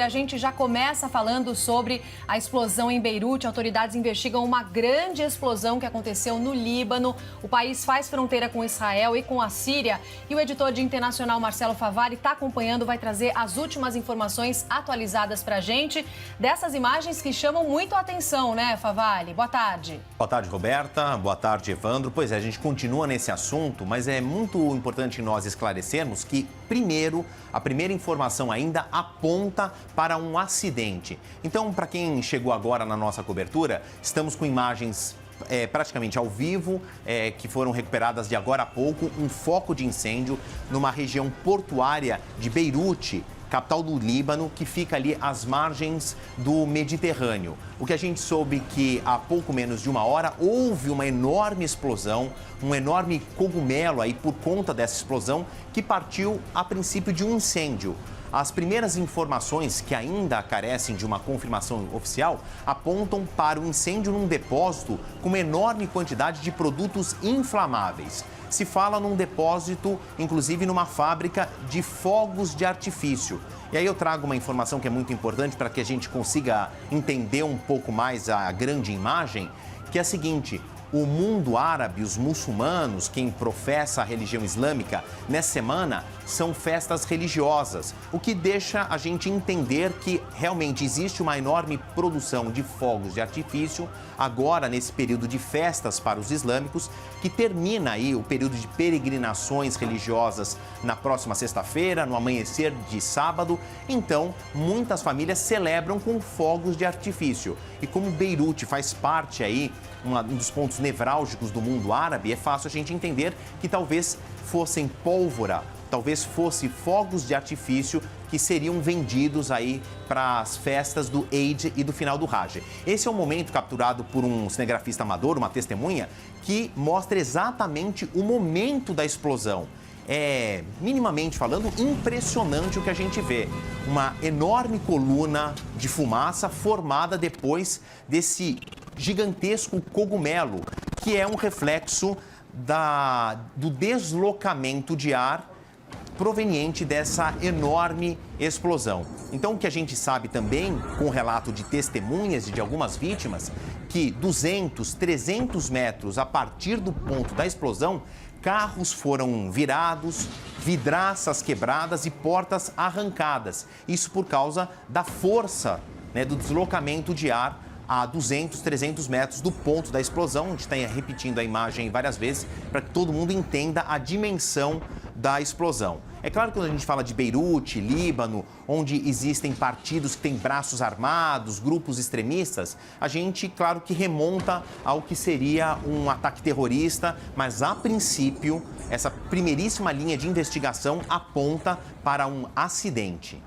a gente já começa falando sobre a explosão em Beirute. Autoridades investigam uma grande explosão que aconteceu no Líbano. O país faz fronteira com Israel e com a Síria. E o editor de Internacional, Marcelo Favalli, está acompanhando, vai trazer as últimas informações atualizadas para a gente dessas imagens que chamam muito a atenção, né, Favalli? Boa tarde. Boa tarde, Roberta. Boa tarde, Evandro. Pois é, a gente continua nesse assunto, mas é muito importante nós esclarecermos que, primeiro, a primeira informação ainda aponta para um acidente. Então, para quem chegou agora na nossa cobertura, estamos com imagens praticamente ao vivo, que foram recuperadas de agora a pouco, um foco de incêndio numa região portuária de Beirute, capital do Líbano, que fica ali às margens do Mediterrâneo. O que a gente soube que há pouco menos de uma hora houve uma enorme explosão, um enorme cogumelo aí por conta dessa explosão que partiu a princípio de um incêndio. As primeiras informações, que ainda carecem de uma confirmação oficial, apontam para o incêndio num depósito com uma enorme quantidade de produtos inflamáveis. Se fala num depósito, inclusive numa fábrica de fogos de artifício. E aí eu trago uma informação que é muito importante para que a gente consiga entender um pouco mais a grande imagem, que é a seguinte: o mundo árabe, os muçulmanos, quem professa a religião islâmica, nessa semana são festas religiosas, o que deixa a gente entender que realmente existe uma enorme produção de fogos de artifício agora nesse período de festas para os islâmicos, que termina aí o período de peregrinações religiosas na próxima sexta-feira, no amanhecer de sábado. Então, muitas famílias celebram com fogos de artifício. E como Beirute faz parte aí, um dos pontos nevrálgicos do mundo árabe, é fácil a gente entender que talvez fossem pólvora, talvez fosse fogos de artifício que seriam vendidos aí para as festas do Eid e do final do Hajj. Esse é um momento capturado por um cinegrafista amador, uma testemunha, que mostra exatamente o momento da explosão. É, minimamente falando, impressionante o que a gente vê. Uma enorme coluna de fumaça formada depois desse gigantesco cogumelo, que é um reflexo do deslocamento de ar proveniente dessa enorme explosão. Então, o que a gente sabe também, com o relato de testemunhas e de algumas vítimas, que 200, 300 metros a partir do ponto da explosão, carros foram virados, vidraças quebradas e portas arrancadas. Isso por causa da força, do deslocamento de ar a 200, 300 metros do ponto da explosão. A gente está repetindo a imagem várias vezes para que todo mundo entenda a dimensão da explosão. É claro que quando a gente fala de Beirute, Líbano, onde existem partidos que têm braços armados, grupos extremistas, a gente, claro que remonta ao que seria um ataque terrorista, mas a princípio, essa primeiríssima linha de investigação aponta para um acidente.